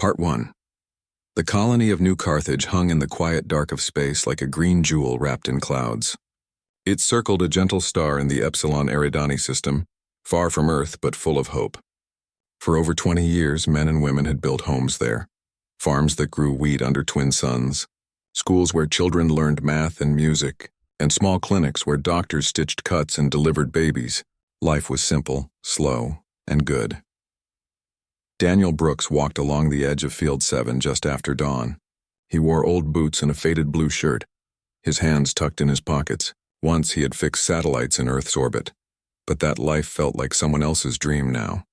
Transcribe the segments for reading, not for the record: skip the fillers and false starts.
Part 1. The colony of New Carthage hung in the quiet dark of space like a green jewel wrapped in clouds. It circled a gentle star in the Epsilon Eridani system, far from Earth but full of hope. For over 20 years, men and women had built homes there, farms that grew wheat under twin suns, schools where children learned math and music, and small clinics where doctors stitched cuts and delivered babies. Life was simple, slow, and good. Daniel Brooks walked along the edge of Field 7 just after dawn. He wore old boots and a faded blue shirt, his hands tucked in his pockets. Once he had fixed satellites in Earth's orbit, but that life felt like someone else's dream now.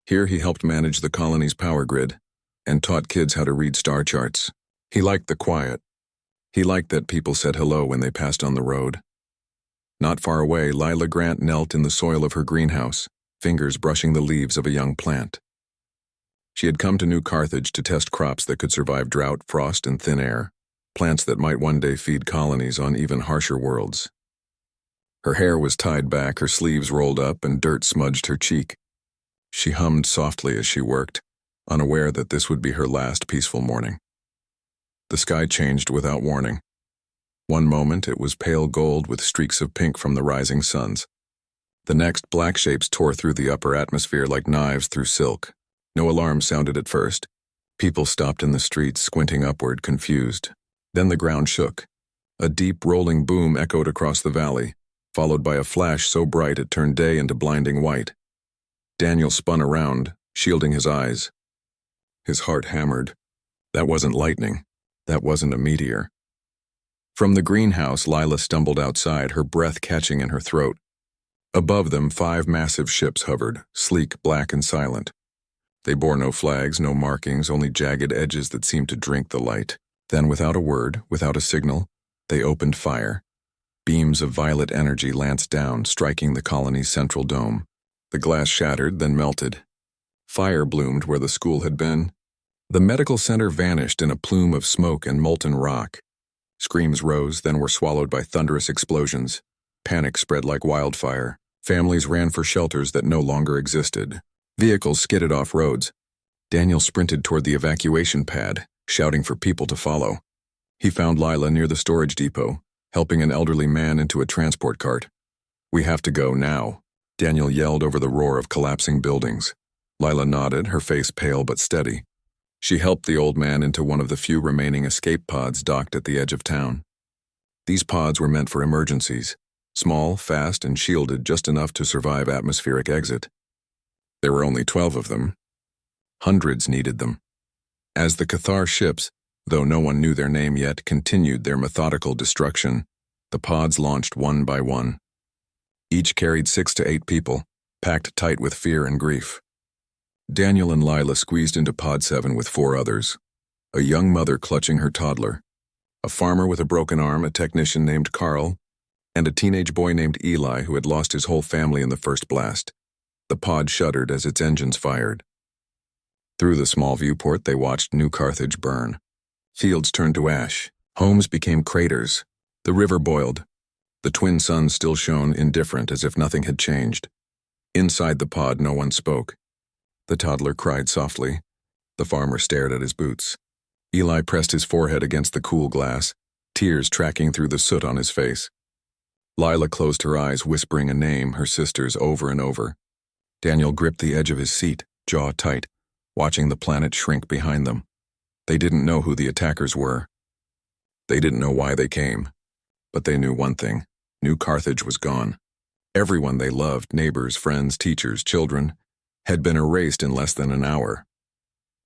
Here he helped manage the colony's power grid and taught kids how to read star charts. He liked the quiet. He liked that people said hello when they passed on the road. Not far away, Lila Grant knelt in the soil of her greenhouse, fingers brushing the leaves of a young plant. She had come to New Carthage to test crops that could survive drought, frost, and thin air, plants that might one day feed colonies on even harsher worlds. Her hair was tied back, her sleeves rolled up, and dirt smudged her cheek. She hummed softly as she worked, unaware that this would be her last peaceful morning. The sky changed without warning. One moment it was pale gold with streaks of pink from the rising suns. The next, black shapes tore through the upper atmosphere like knives through silk. No alarm sounded at first. People stopped in the streets, squinting upward, confused. Then the ground shook. A deep, rolling boom echoed across the valley, followed by a flash so bright it turned day into blinding white. Daniel spun around, shielding his eyes. His heart hammered. That wasn't lightning. That wasn't a meteor. From the greenhouse, Lila stumbled outside, her breath catching in her throat. Above them, 5 massive ships hovered, sleek, black, and silent. They bore no flags, no markings, only jagged edges that seemed to drink the light. Then, without a word, without a signal, they opened fire. Beams of violet energy lanced down, striking the colony's central dome. The glass shattered, then melted. Fire bloomed where the school had been. The medical center vanished in a plume of smoke and molten rock. Screams rose, then were swallowed by thunderous explosions. Panic spread like wildfire. Families ran for shelters that no longer existed. Vehicles skidded off roads. Daniel sprinted toward the evacuation pad, shouting for people to follow. He found Lila near the storage depot, helping an elderly man into a transport cart. "We have to go now," Daniel yelled over the roar of collapsing buildings. Lila nodded, her face pale but steady. She helped the old man into one of the few remaining escape pods docked at the edge of town. These pods were meant for emergencies, small, fast, and shielded just enough to survive atmospheric exit. There were only 12 of them. Hundreds needed them. As the Cathar ships, though no one knew their name yet, continued their methodical destruction, the pods launched one by one. Each carried 6 to 8 people, packed tight with fear and grief. Daniel and Lila squeezed into Pod 7 with 4 others. A young mother clutching her toddler, a farmer with a broken arm, a technician named Carl, and a teenage boy named Eli who had lost his whole family in the first blast. The pod shuddered as its engines fired. Through the small viewport, they watched New Carthage burn. Fields turned to ash. Homes became craters. The river boiled. The twin suns still shone indifferent as if nothing had changed. Inside the pod, no one spoke. The toddler cried softly. The farmer stared at his boots. Eli pressed his forehead against the cool glass, tears tracking through the soot on his face. Lila closed her eyes, whispering a name, her sister's, over and over. Daniel gripped the edge of his seat, jaw tight, watching the planet shrink behind them. They didn't know who the attackers were. They didn't know why they came. But they knew one thing. New Carthage was gone. Everyone they loved, neighbors, friends, teachers, children, had been erased in less than an hour.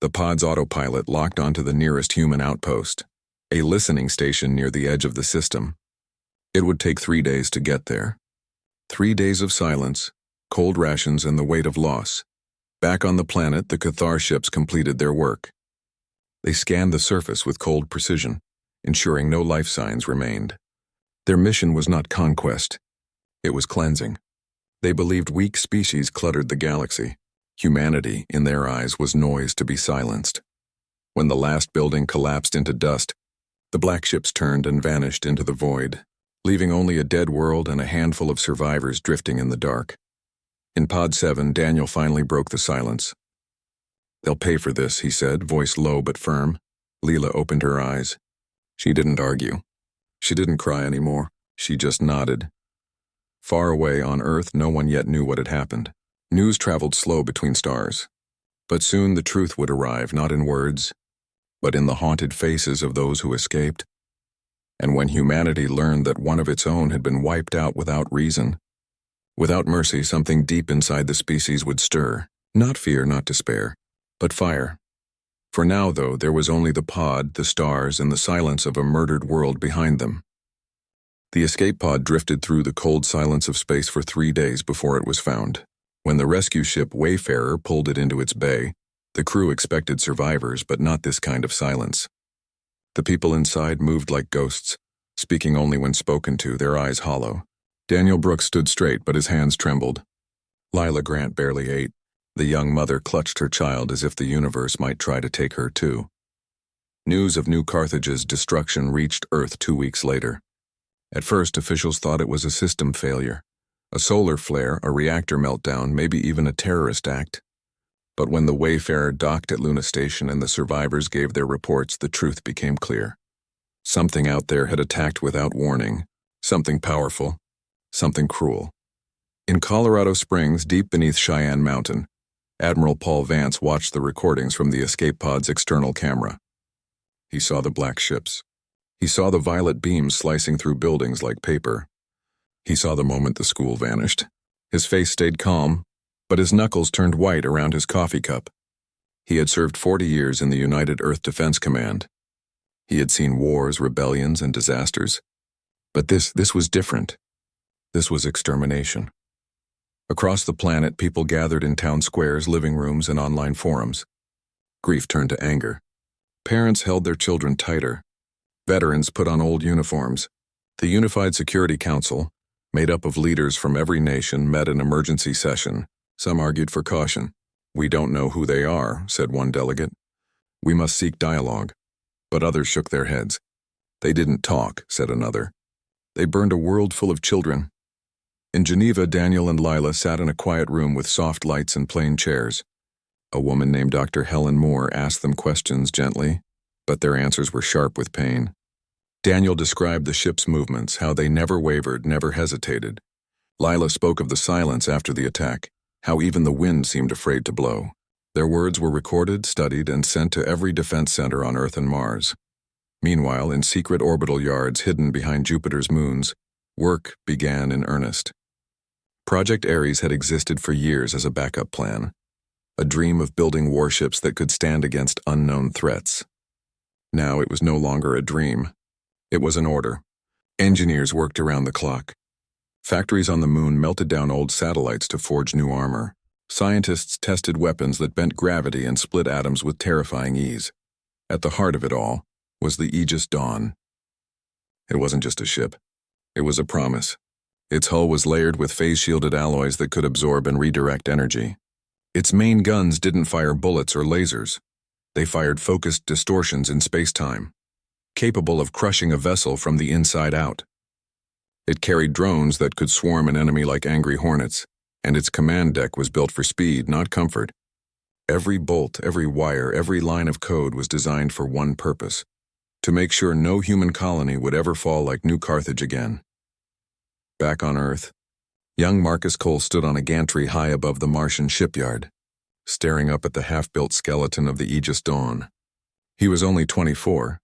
The pod's autopilot locked onto the nearest human outpost, a listening station near the edge of the system. It would take 3 days to get there. 3 days of silence, cold rations, and the weight of loss. Back on the planet, the Cathar ships completed their work. They scanned the surface with cold precision, ensuring no life signs remained. Their mission was not conquest. It was cleansing. They believed weak species cluttered the galaxy. Humanity, in their eyes, was noise to be silenced. When the last building collapsed into dust, the black ships turned and vanished into the void, leaving only a dead world and a handful of survivors drifting in the dark. In Pod 7, Daniel finally broke the silence. They'll pay for this, he said, voice low but firm. Leela opened her eyes. She didn't argue. She didn't cry anymore. She just nodded. Far away on Earth, no one yet knew what had happened. News traveled slow between stars. But soon the truth would arrive, not in words, but in the haunted faces of those who escaped. And when humanity learned that one of its own had been wiped out without reason, without mercy, something deep inside the species would stir. Not fear, not despair, but fire. For now, though, there was only the pod, the stars, and the silence of a murdered world behind them. The escape pod drifted through the cold silence of space for 3 days before it was found. When the rescue ship Wayfarer pulled it into its bay, the crew expected survivors, but not this kind of silence. The people inside moved like ghosts, speaking only when spoken to, their eyes hollow. Daniel Brooks stood straight, but his hands trembled. Lila Grant barely ate. The young mother clutched her child as if the universe might try to take her too. News of New Carthage's destruction reached Earth 2 weeks later. At first, officials thought it was a system failure, a solar flare, a reactor meltdown, maybe even a terrorist act. But when the Wayfarer docked at Luna Station and the survivors gave their reports, the truth became clear. Something out there had attacked without warning, something powerful, something cruel. In Colorado Springs, deep beneath Cheyenne Mountain, Admiral Paul Vance watched the recordings from the escape pod's external camera. He saw the black ships. He saw the violet beams slicing through buildings like paper. He saw the moment the school vanished. His face stayed calm, but his knuckles turned white around his coffee cup. He had served 40 years in the United Earth Defense Command. He had seen wars, rebellions, and disasters. But this was different. This was extermination. Across the planet, people gathered in town squares, living rooms, and online forums. Grief turned to anger. Parents held their children tighter. Veterans put on old uniforms. The Unified Security Council, made up of leaders from every nation, met an emergency session. Some argued for caution. "We don't know who they are," said one delegate. "We must seek dialogue." But others shook their heads. "They didn't talk," said another. "They burned a world full of children." In Geneva, Daniel and Lila sat in a quiet room with soft lights and plain chairs. A woman named Dr. Helen Moore asked them questions gently, but their answers were sharp with pain. Daniel described the ship's movements, how they never wavered, never hesitated. Lila spoke of the silence after the attack, how even the wind seemed afraid to blow. Their words were recorded, studied, and sent to every defense center on Earth and Mars. Meanwhile, in secret orbital yards hidden behind Jupiter's moons, work began in earnest. Project Ares had existed for years as a backup plan, a dream of building warships that could stand against unknown threats. Now it was no longer a dream. It was an order. Engineers worked around the clock. Factories on the moon melted down old satellites to forge new armor. Scientists tested weapons that bent gravity and split atoms with terrifying ease. At the heart of it all was the Aegis Dawn. It wasn't just a ship. It was a promise. Its hull was layered with phase-shielded alloys that could absorb and redirect energy. Its main guns didn't fire bullets or lasers. They fired focused distortions in space-time, capable of crushing a vessel from the inside out. It carried drones that could swarm an enemy like angry hornets, and its command deck was built for speed, not comfort. Every bolt, every wire, every line of code was designed for one purpose: to make sure no human colony would ever fall like New Carthage again. Back on Earth, young Marcus Cole stood on a gantry high above the Martian shipyard, staring up at the half-built skeleton of the Aegis Dawn. He was only 24,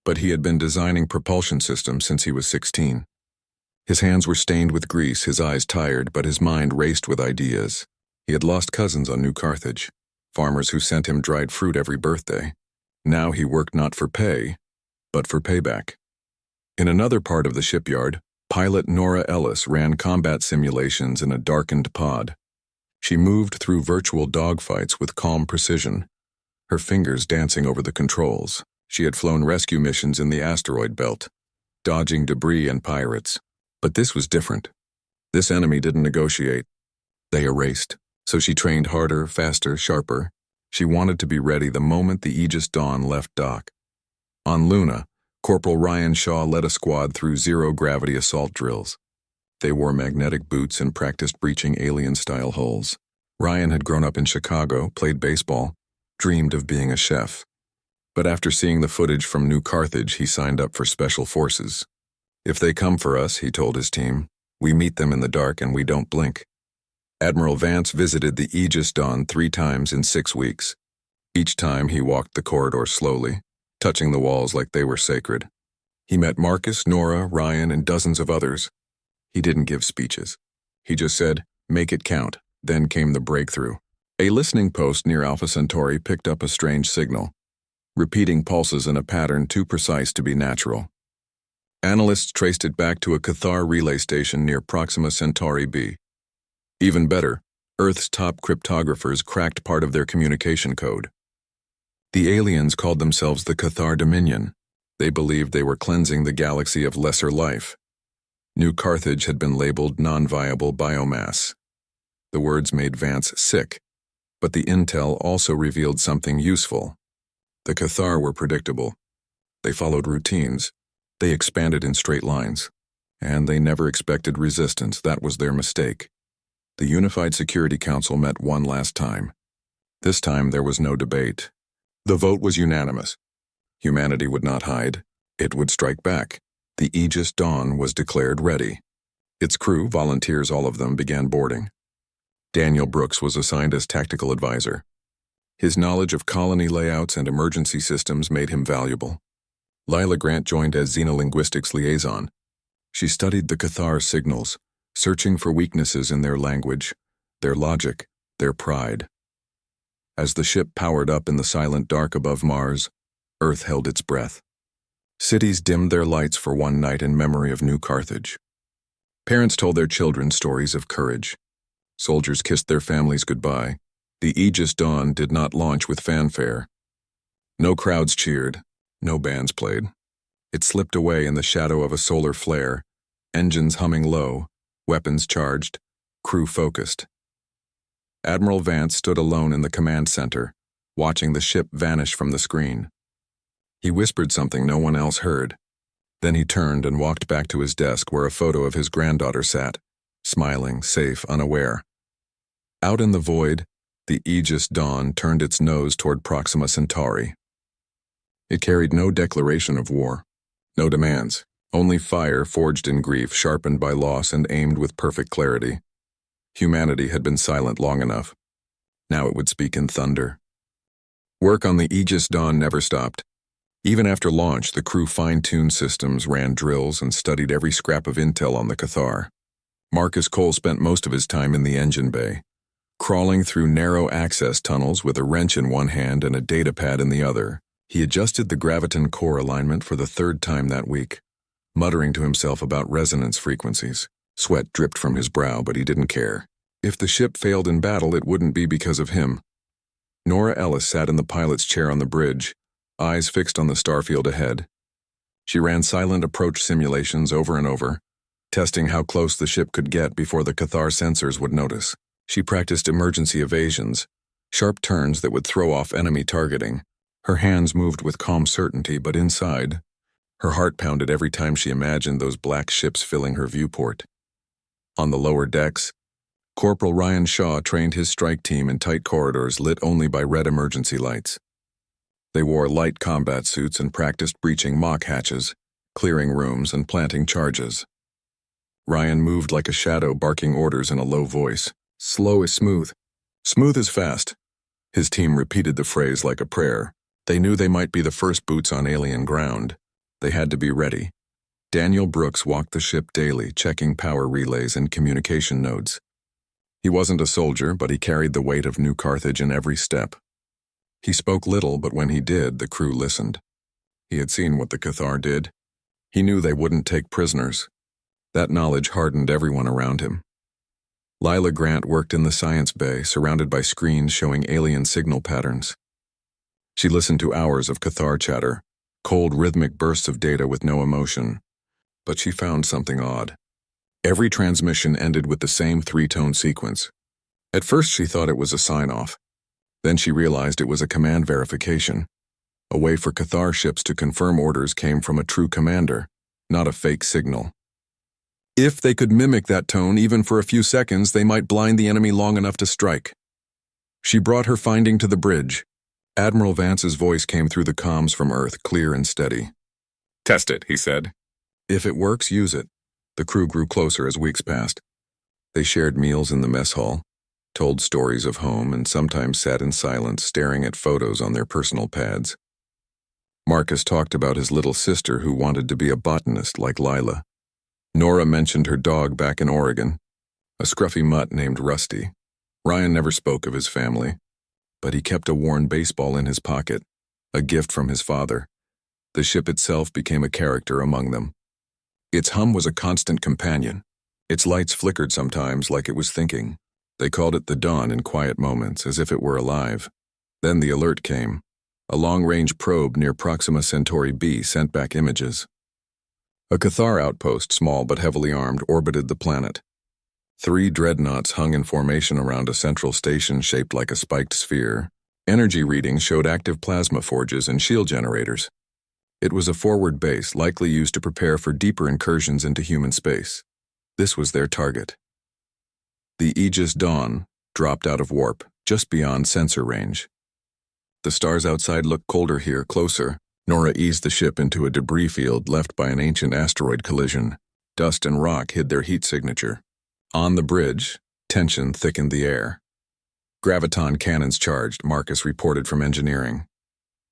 but he had been designing propulsion systems since he was 16. His hands were stained with grease, his eyes tired, but his mind raced with ideas. He had lost cousins on New Carthage, farmers who sent him dried fruit every birthday. Now he worked not for pay, but for payback. In another part of the shipyard, pilot Nora Ellis ran combat simulations in a darkened pod. She moved through virtual dogfights with calm precision, her fingers dancing over the controls. She had flown rescue missions in the asteroid belt, dodging debris and pirates. But this was different. This enemy didn't negotiate. They erased. So she trained harder, faster, sharper. She wanted to be ready the moment the Aegis Dawn left dock. On Luna, Corporal Ryan Shaw led a squad through zero-gravity assault drills. They wore magnetic boots and practiced breaching alien-style hulls. Ryan had grown up in Chicago, played baseball, dreamed of being a chef. But after seeing the footage from New Carthage, he signed up for Special Forces. If they come for us, he told his team, we meet them in the dark and we don't blink. Admiral Vance visited the Aegis Dawn 3 times in 6 weeks. Each time he walked the corridor slowly, touching the walls like they were sacred. He met Marcus, Nora, Ryan, and dozens of others. He didn't give speeches. He just said, make it count. Then came the breakthrough. A listening post near Alpha Centauri picked up a strange signal, repeating pulses in a pattern too precise to be natural. Analysts traced it back to a Cathar relay station near Proxima Centauri b. Even better, Earth's top cryptographers cracked part of their communication code. The aliens called themselves the Cathar Dominion. They believed they were cleansing the galaxy of lesser life. New Carthage had been labeled non-viable biomass. The words made Vance sick, but the intel also revealed something useful. The Cathar were predictable. They followed routines. They expanded in straight lines. And they never expected resistance. That was their mistake. The Unified Security Council met one last time. This time there was no debate. The vote was unanimous. Humanity would not hide. It would strike back. The Aegis Dawn was declared ready. Its crew, volunteers all of them, began boarding. Daniel Brooks was assigned as tactical advisor. His knowledge of colony layouts and emergency systems made him valuable. Lila Grant joined as xenolinguistics liaison. She studied the Cathar signals, searching for weaknesses in their language, their logic, their pride. As the ship powered up in the silent dark above Mars, Earth held its breath. Cities dimmed their lights for one night in memory of New Carthage. Parents told their children stories of courage. Soldiers kissed their families goodbye. The Aegis Dawn did not launch with fanfare. No crowds cheered, no bands played. It slipped away in the shadow of a solar flare, engines humming low, weapons charged, crew focused. Admiral Vance stood alone in the command center, watching the ship vanish from the screen. He whispered something no one else heard. Then he turned and walked back to his desk where a photo of his granddaughter sat, smiling, safe, unaware. Out in the void, the Aegis Dawn turned its nose toward Proxima Centauri. It carried no declaration of war, no demands, only fire forged in grief, sharpened by loss and aimed with perfect clarity. Humanity had been silent long enough. Now it would speak in thunder. Work on the Aegis Dawn never stopped. Even after launch, the crew fine-tuned systems, ran drills, and studied every scrap of intel on the Cathar. Marcus Cole spent most of his time in the engine bay, crawling through narrow access tunnels with a wrench in one hand and a datapad in the other. He adjusted the graviton core alignment for the 3rd time that week, muttering to himself about resonance frequencies. Sweat dripped from his brow, but he didn't care. If the ship failed in battle, it wouldn't be because of him. Nora Ellis sat in the pilot's chair on the bridge, eyes fixed on the starfield ahead. She ran silent approach simulations over and over, testing how close the ship could get before the Cathar sensors would notice. She practiced emergency evasions, sharp turns that would throw off enemy targeting. Her hands moved with calm certainty, but inside, her heart pounded every time she imagined those black ships filling her viewport. On the lower decks, Corporal Ryan Shaw trained his strike team in tight corridors lit only by red emergency lights. They wore light combat suits and practiced breaching mock hatches, clearing rooms, and planting charges. Ryan moved like a shadow, barking orders in a low voice. Slow is smooth. Smooth is fast. His team repeated the phrase like a prayer. They knew they might be the first boots on alien ground. They had to be ready. Daniel Brooks walked the ship daily, checking power relays and communication nodes. He wasn't a soldier, but he carried the weight of New Carthage in every step. He spoke little, but when he did, the crew listened. He had seen what the Cathar did. He knew they wouldn't take prisoners. That knowledge hardened everyone around him. Lila Grant worked in the science bay, surrounded by screens showing alien signal patterns. She listened to hours of Cathar chatter, cold rhythmic bursts of data with no emotion. But she found something odd. Every transmission ended with the same 3-tone sequence. At first she thought it was a sign-off. Then she realized it was a command verification. A way for Cathar ships to confirm orders came from a true commander, not a fake signal. If they could mimic that tone even for a few seconds, they might blind the enemy long enough to strike. She brought her finding to the bridge. Admiral Vance's voice came through the comms from Earth, clear and steady. "Test it," he said. If it works, use it. The crew grew closer as weeks passed. They shared meals in the mess hall, told stories of home, and sometimes sat in silence staring at photos on their personal pads. Marcus talked about his little sister who wanted to be a botanist like Lila. Nora mentioned her dog back in Oregon, a scruffy mutt named Rusty. Ryan never spoke of his family, but he kept a worn baseball in his pocket, a gift from his father. The ship itself became a character among them. Its hum was a constant companion. Its lights flickered sometimes like it was thinking. They called it the Dawn in quiet moments, as if it were alive. Then the alert came. A long-range probe near Proxima Centauri B sent back images. A Cathar outpost, small but heavily armed, orbited the planet. 3 dreadnoughts hung in formation around a central station shaped like a spiked sphere. Energy readings showed active plasma forges and shield generators. It was a forward base, likely used to prepare for deeper incursions into human space. This was their target. The Aegis Dawn dropped out of warp, just beyond sensor range. The stars outside looked colder here, closer. Nora eased the ship into a debris field left by an ancient asteroid collision. Dust and rock hid their heat signature. On the bridge, tension thickened the air. Graviton cannons charged, Marcus reported from engineering.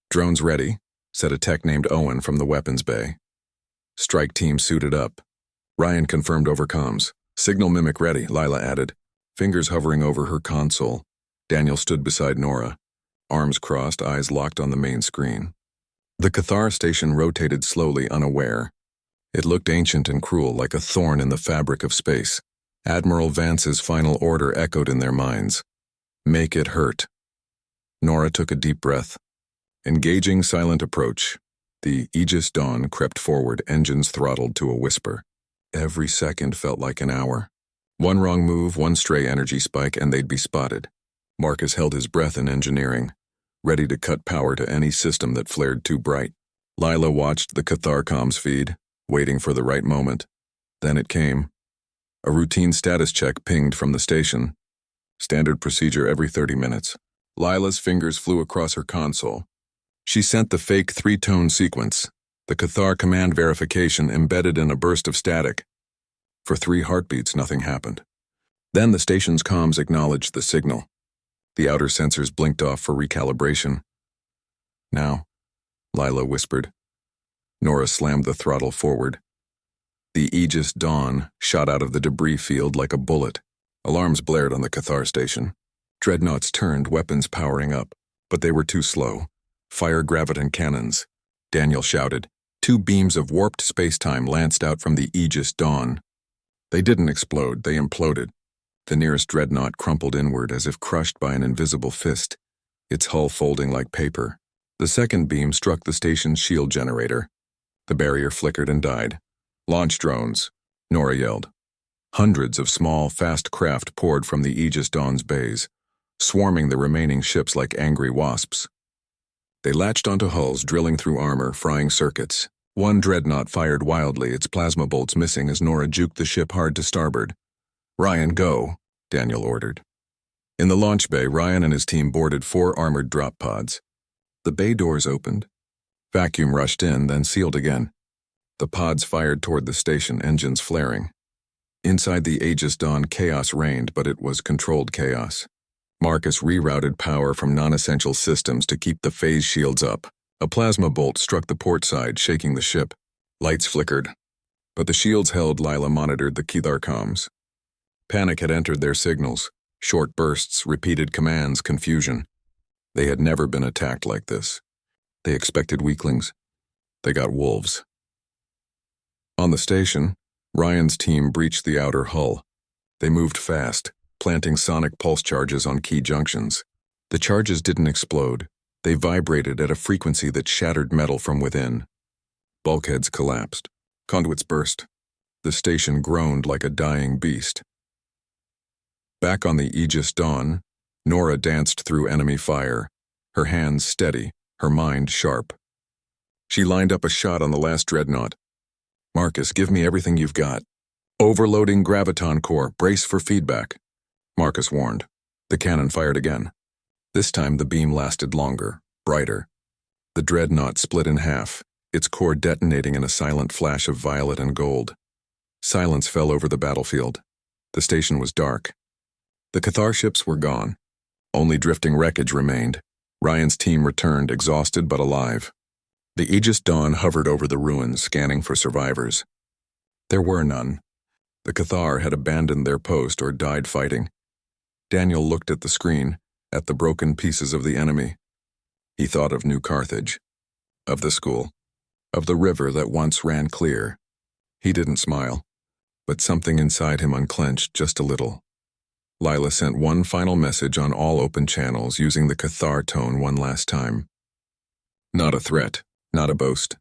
Drones ready, said a tech named Owen from the weapons bay. Strike team suited up. Ryan confirmed over comms. Signal mimic ready, Lila added, fingers hovering over her console. Daniel stood beside Nora, arms crossed, eyes locked on the main screen. The Cathar station rotated slowly, unaware. It looked ancient and cruel, like a thorn in the fabric of space. Admiral Vance's final order echoed in their minds. Make it hurt. Nora took a deep breath. Engaging silent approach. The Aegis Dawn crept forward, engines throttled to a whisper. Every second felt like an hour. One wrong move, one stray energy spike, and they'd be spotted. Marcus held his breath in engineering, ready to cut power to any system that flared too bright. Lila watched the Cathar comms feed, waiting for the right moment. Then it came. A routine status check pinged from the station. Standard procedure every 30 minutes. Lila's fingers flew across her console. She sent the fake 3-tone sequence, the Cathar command verification embedded in a burst of static. For 3 heartbeats, nothing happened. Then the station's comms acknowledged the signal. The outer sensors blinked off for recalibration. Now, Lila whispered. Nora slammed the throttle forward. The Aegis Dawn shot out of the debris field like a bullet. Alarms blared on the Cathar station. Dreadnoughts turned, weapons powering up, but they were too slow. Fire graviton cannons. Daniel shouted. 2 beams of warped space-time lanced out from the Aegis Dawn. They didn't explode, they imploded. The nearest dreadnought crumpled inward as if crushed by an invisible fist, its hull folding like paper. The second beam struck the station's shield generator. The barrier flickered and died. Launch drones, Nora yelled. Hundreds of small, fast craft poured from the Aegis Dawn's bays, swarming the remaining ships like angry wasps. They latched onto hulls, drilling through armor, frying circuits. One dreadnought fired wildly, its plasma bolts missing as Nora juked the ship hard to starboard. Ryan, go, Daniel ordered. In the launch bay, Ryan and his team boarded 4 armored drop pods. The bay doors opened. Vacuum rushed in, then sealed again. The pods fired toward the station, engines flaring. Inside the Aegis Dawn, chaos reigned, but it was controlled chaos. Marcus rerouted power from non-essential systems to keep the phase shields up. A plasma bolt struck the port side, shaking the ship. Lights flickered. But the shields held. Lila monitored the Cathar comms. Panic had entered their signals. Short bursts, repeated commands, confusion. They had never been attacked like this. They expected weaklings. They got wolves. On the station, Ryan's team breached the outer hull. They moved fast, planting sonic pulse charges on key junctions. The charges didn't explode. They vibrated at a frequency that shattered metal from within. Bulkheads collapsed. Conduits burst. The station groaned like a dying beast. Back on the Aegis Dawn, Nora danced through enemy fire, her hands steady, her mind sharp. She lined up a shot on the last dreadnought. Marcus, give me everything you've got. Overloading graviton core, brace for feedback. Marcus warned. The cannon fired again. This time the beam lasted longer, brighter. The dreadnought split in half, its core detonating in a silent flash of violet and gold. Silence fell over the battlefield. The station was dark. The Cathar ships were gone. Only drifting wreckage remained. Ryan's team returned, exhausted but alive. The Aegis Dawn hovered over the ruins, scanning for survivors. There were none. The Cathar had abandoned their post or died fighting. Daniel looked at the screen, at the broken pieces of the enemy. He thought of New Carthage, of the school, of the river that once ran clear. He didn't smile, but something inside him unclenched just a little. Lila sent one final message on all open channels using the Cathar tone one last time. Not a threat, not a boast.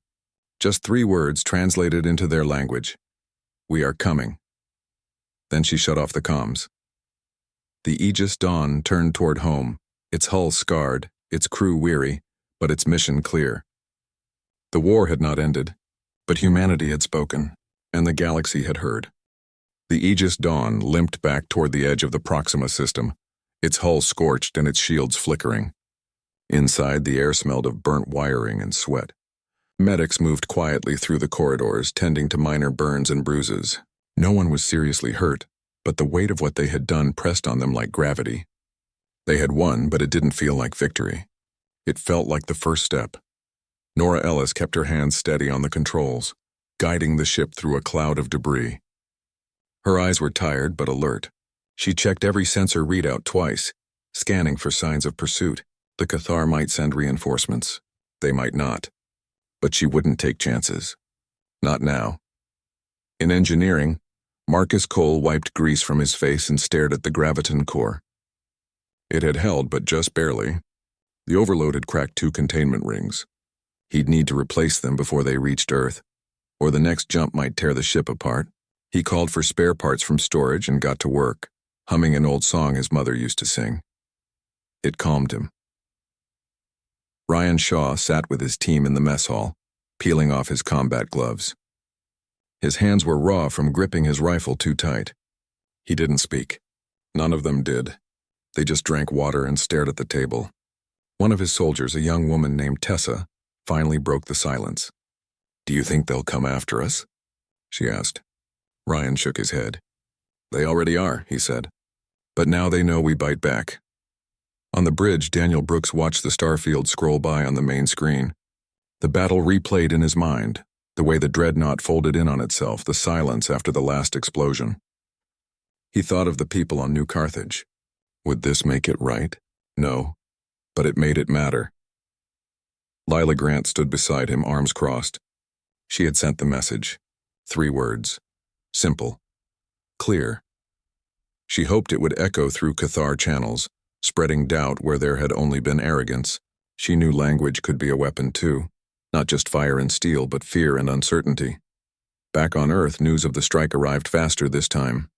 Just 3 words translated into their language. We are coming. Then she shut off the comms. The Aegis Dawn turned toward home, its hull scarred, its crew weary, but its mission clear. The war had not ended, but humanity had spoken, and the galaxy had heard. The Aegis Dawn limped back toward the edge of the Proxima system, its hull scorched and its shields flickering. Inside, the air smelled of burnt wiring and sweat. Medics moved quietly through the corridors, tending to minor burns and bruises. No one was seriously hurt, but the weight of what they had done pressed on them like gravity. They had won, but it didn't feel like victory. It felt like the first step. Nora Ellis kept her hands steady on the controls, guiding the ship through a cloud of debris. Her eyes were tired but alert. She checked every sensor readout twice, scanning for signs of pursuit. The Cathar might send reinforcements. They might not. But she wouldn't take chances. Not now. In engineering, Marcus Cole wiped grease from his face and stared at the graviton core. It had held, but just barely. The overload had cracked 2 containment rings. He'd need to replace them before they reached Earth, or the next jump might tear the ship apart. He called for spare parts from storage and got to work, humming an old song his mother used to sing. It calmed him. Ryan Shaw sat with his team in the mess hall, peeling off his combat gloves. His hands were raw from gripping his rifle too tight. He didn't speak. None of them did. They just drank water and stared at the table. One of his soldiers, a young woman named Tessa, finally broke the silence. "Do you think they'll come after us?" she asked. Ryan shook his head. "They already are," he said. "But now they know we bite back." On the bridge, Daniel Brooks watched the starfield scroll by on the main screen. The battle replayed in his mind, the way the dreadnought folded in on itself, the silence after the last explosion. He thought of the people on New Carthage. Would this make it right? No, but it made it matter. Lila Grant stood beside him, arms crossed. She had sent the message. 3 words. Simple. Clear. She hoped it would echo through Cathar channels, spreading doubt where there had only been arrogance. She knew language could be a weapon too, not just fire and steel, but fear and uncertainty. Back on Earth, news of the strike arrived faster this time.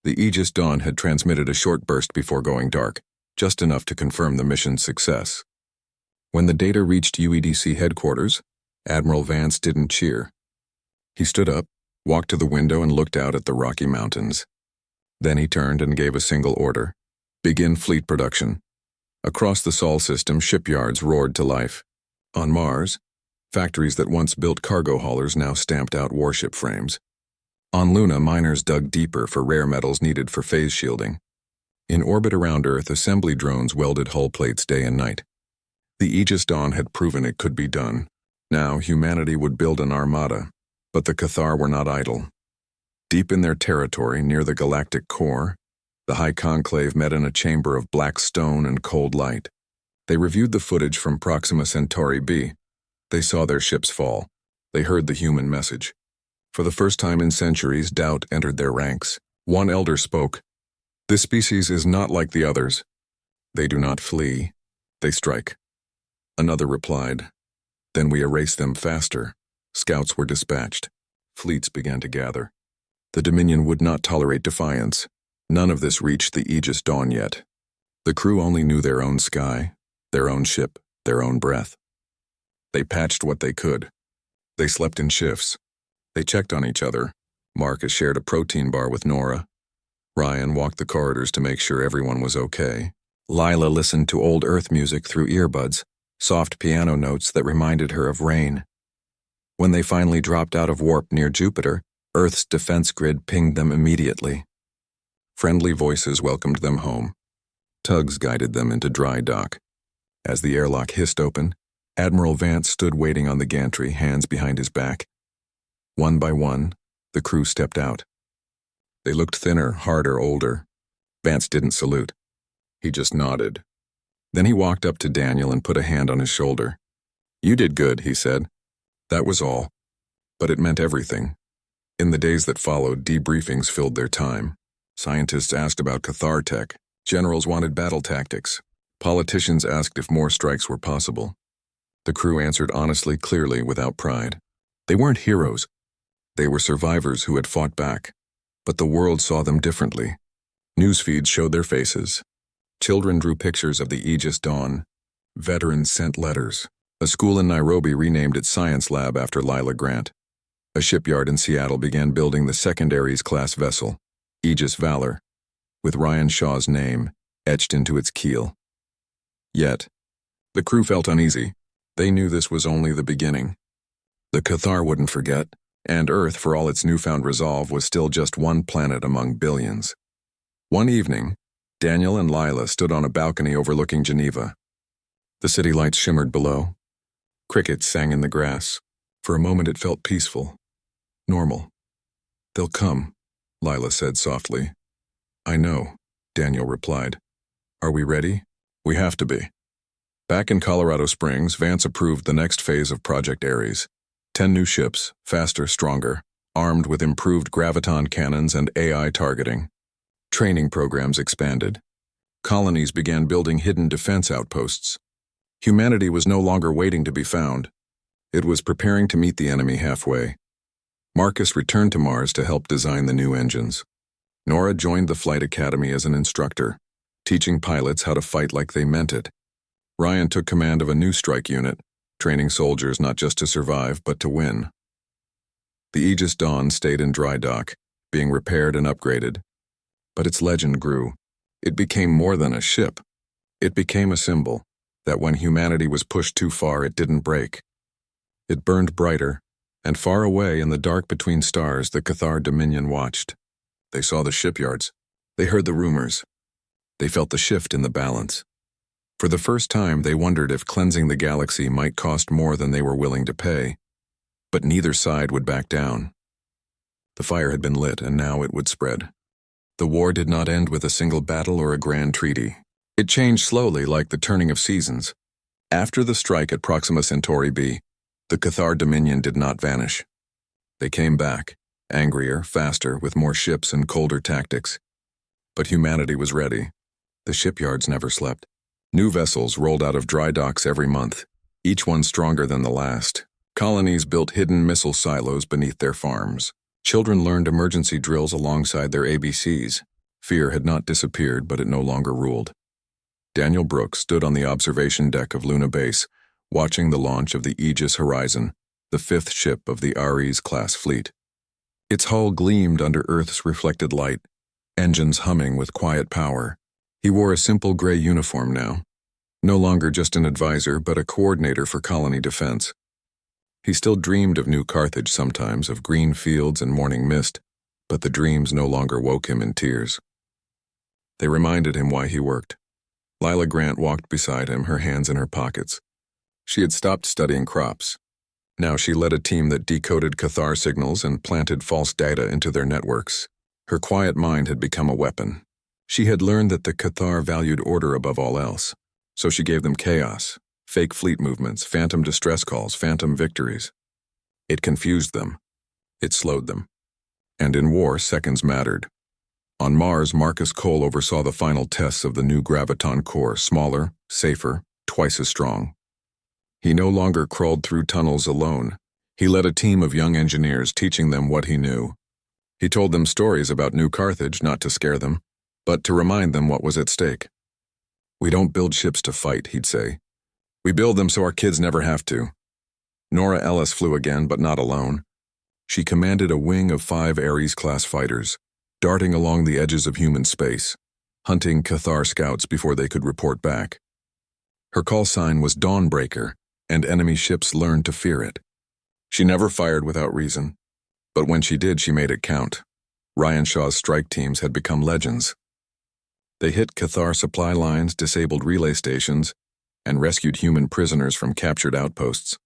The Aegis Dawn had transmitted a short burst before going dark, just enough to confirm the mission's success. When the data reached UEDC headquarters, Admiral Vance didn't cheer. He stood up, walked to the window and looked out at the Rocky Mountains. Then he turned and gave a single order. Begin fleet production. Across the Sol system, shipyards roared to life. On Mars, factories that once built cargo haulers now stamped out warship frames. On Luna, miners dug deeper for rare metals needed for phase shielding. In orbit around Earth, assembly drones welded hull plates day and night. The Aegis Dawn had proven it could be done. Now humanity would build an armada, but the Cathar were not idle. Deep in their territory, near the galactic core, the High Conclave met in a chamber of black stone and cold light. They reviewed the footage from Proxima Centauri b. They saw their ships fall. They heard the human message. For the first time in centuries, doubt entered their ranks. One elder spoke. "This species is not like the others. They do not flee. They strike." Another replied, "Then we erase them faster." Scouts were dispatched. Fleets began to gather. The Dominion would not tolerate defiance. None of this reached the Aegis Dawn yet. The crew only knew their own sky, their own ship, their own breath. They patched what they could. They slept in shifts. They checked on each other. Marcus shared a protein bar with Nora. Ryan walked the corridors to make sure everyone was okay. Lila listened to old Earth music through earbuds. soft piano notes that reminded her of rain. When they finally dropped out of warp near Jupiter, Earth's defense grid pinged them immediately. Friendly voices welcomed them home. Tugs guided them into dry dock. As the airlock hissed open, Admiral Vance stood waiting on the gantry, hands behind his back. One by one, the crew stepped out. They looked thinner, harder, older. Vance didn't salute. He just nodded. Then he walked up to Daniel and put a hand on his shoulder. "You did good," he said. That was all. But it meant everything. In the days that followed, debriefings filled their time. Scientists asked about Cathar tech. Generals wanted battle tactics. Politicians asked if more strikes were possible. The crew answered honestly, clearly, without pride. They weren't heroes. They were survivors who had fought back. But the world saw them differently. News feeds showed their faces. Children drew pictures of the Aegis Dawn. Veterans sent letters. A school in Nairobi renamed its science lab after Lila Grant. A shipyard in Seattle began building the second Ares-class vessel, Aegis Valor, with Ryan Shaw's name etched into its keel. Yet, the crew felt uneasy. They knew this was only the beginning. The Cathar wouldn't forget, and Earth, for all its newfound resolve, was still just one planet among billions. One evening, Daniel and Lila stood on a balcony overlooking Geneva. The city lights shimmered below. Crickets sang in the grass. For a moment it felt peaceful. Normal. "They'll come," Lila said softly. "I know," Daniel replied. "Are we ready?" "We have to be." Back in Colorado Springs, Vance approved the next phase of Project Ares. 10 new ships, faster, stronger, armed with improved graviton cannons and AI targeting. Training programs expanded. Colonies began building hidden defense outposts. Humanity was no longer waiting to be found. It was preparing to meet the enemy halfway. Marcus returned to Mars to help design the new engines. Nora joined the Flight Academy as an instructor, teaching pilots how to fight like they meant it. Ryan took command of a new strike unit, training soldiers not just to survive, but to win. The Aegis Dawn stayed in dry dock, being repaired and upgraded. But its legend grew. It became more than a ship. It became a symbol that when humanity was pushed too far, it didn't break. It burned brighter, and far away in the dark between stars, the Cathar Dominion watched. They saw the shipyards. They heard the rumors. They felt the shift in the balance. For the first time, they wondered if cleansing the galaxy might cost more than they were willing to pay. But neither side would back down. The fire had been lit, and now it would spread. The war did not end with a single battle or a grand treaty. It changed slowly, like the turning of seasons. After the strike at Proxima Centauri b, the Cathar Dominion did not vanish. They came back, angrier, faster, with more ships and colder tactics. But humanity was ready. The shipyards never slept. New vessels rolled out of dry docks every month, each one stronger than the last. Colonies built hidden missile silos beneath their farms. Children learned emergency drills alongside their ABCs. Fear had not disappeared, but it no longer ruled. Daniel Brooks stood on the observation deck of Luna Base, watching the launch of the Aegis Horizon, the 5th ship of the Ares-class fleet. Its hull gleamed under Earth's reflected light, engines humming with quiet power. He wore a simple gray uniform now, no longer just an advisor, but a coordinator for colony defense. He still dreamed of New Carthage sometimes, of green fields and morning mist, but the dreams no longer woke him in tears. They reminded him why he worked. Lila Grant walked beside him, her hands in her pockets. She had stopped studying crops. Now she led a team that decoded Cathar signals and planted false data into their networks. Her quiet mind had become a weapon. She had learned that the Cathar valued order above all else, so she gave them chaos, fake fleet movements, phantom distress calls, phantom victories. It confused them. It slowed them. And in war, seconds mattered. On Mars, Marcus Cole oversaw the final tests of the new graviton core, smaller, safer, twice as strong. He no longer crawled through tunnels alone. He led a team of young engineers, teaching them what he knew. He told them stories about New Carthage, not to scare them, but to remind them what was at stake. "We don't build ships to fight," he'd say. "We build them so our kids never have to." Nora Ellis flew again, but not alone. She commanded a wing of 5 Ares-class fighters, darting along the edges of human space, hunting Cathar scouts before they could report back. Her call sign was Dawnbreaker, and enemy ships learned to fear it. She never fired without reason, but when she did, she made it count. Ryan Shaw's strike teams had become legends. They hit Cathar supply lines, disabled relay stations, and rescued human prisoners from captured outposts.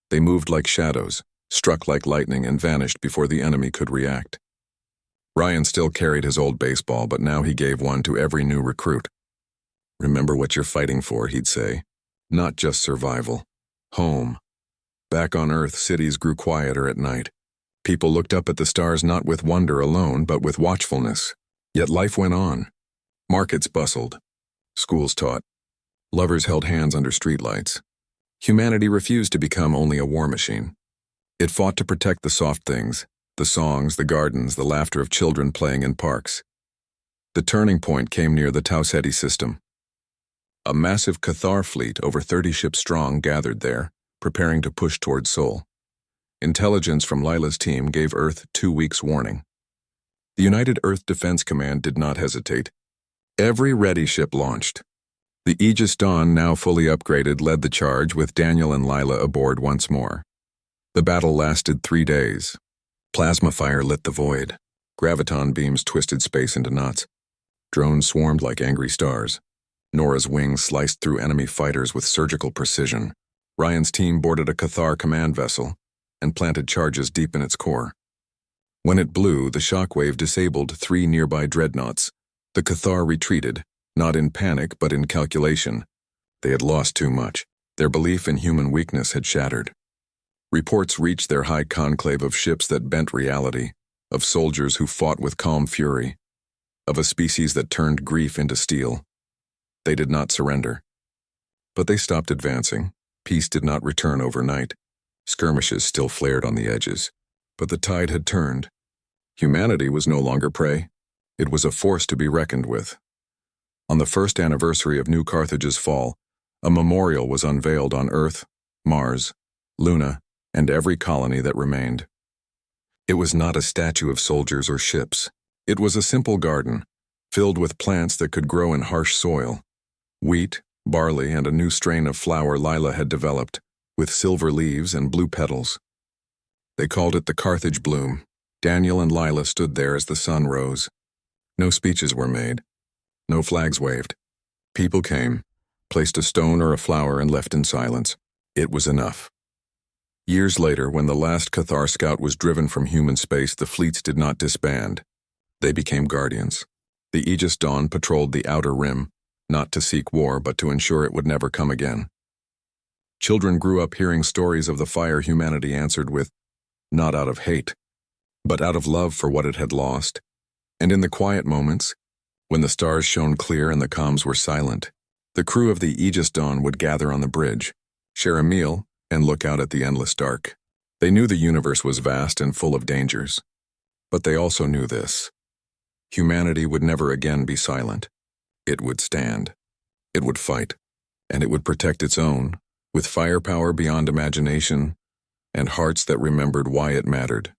They moved like shadows, struck like lightning, and vanished before the enemy could react. Ryan still carried his old baseball, but now he gave one to every new recruit. "Remember what you're fighting for," he'd say. "Not just survival. Home." Back on Earth, cities grew quieter at night. People looked up at the stars not with wonder alone, but with watchfulness. Yet life went on. Markets bustled. Schools taught. Lovers held hands under streetlights. Humanity refused to become only a war machine. It fought to protect the soft things, the songs, the gardens, the laughter of children playing in parks. The turning point came near the Tau Ceti system. A massive Cathar fleet, over 30 ships strong, gathered there, preparing to push toward Sol. Intelligence from Lila's team gave Earth 2 weeks' warning. The United Earth Defense Command did not hesitate. Every ready ship launched. The Aegis Dawn, now fully upgraded, led the charge with Daniel and Lila aboard once more. The battle lasted 3 days. Plasma fire lit the void. Graviton beams twisted space into knots. Drones swarmed like angry stars. Nora's wings sliced through enemy fighters with surgical precision. Ryan's team boarded a Cathar command vessel and planted charges deep in its core. When it blew, the shockwave disabled 3 nearby dreadnoughts. The Cathar retreated, not in panic but in calculation. They had lost too much. Their belief in human weakness had shattered. Reports reached their high conclave of ships that bent reality, of soldiers who fought with calm fury, of a species that turned grief into steel. They did not surrender. But they stopped advancing. Peace did not return overnight. Skirmishes still flared on the edges. But the tide had turned. Humanity was no longer prey. It was a force to be reckoned with. On the first anniversary of New Carthage's fall, a memorial was unveiled on Earth, Mars, Luna, and every colony that remained. It was not a statue of soldiers or ships. It was a simple garden, filled with plants that could grow in harsh soil. Wheat, barley, and a new strain of flower Lila had developed, with silver leaves and blue petals. They called it the Carthage Bloom. Daniel and Lila stood there as the sun rose. No speeches were made. No flags waved. People came, placed a stone or a flower, and left in silence. It was enough. Years later, when the last Cathar scout was driven from human space, the fleets did not disband. They became guardians. The Aegis Dawn patrolled the outer rim, not to seek war, but to ensure it would never come again. Children grew up hearing stories of the fire humanity answered with, not out of hate, but out of love for what it had lost. And in the quiet moments, when the stars shone clear and the comms were silent, the crew of the Aegis Dawn would gather on the bridge, share a meal, and look out at the endless dark. They knew the universe was vast and full of dangers. But they also knew this. Humanity would never again be silent. It would stand. It would fight. And it would protect its own, with firepower beyond imagination, and hearts that remembered why it mattered.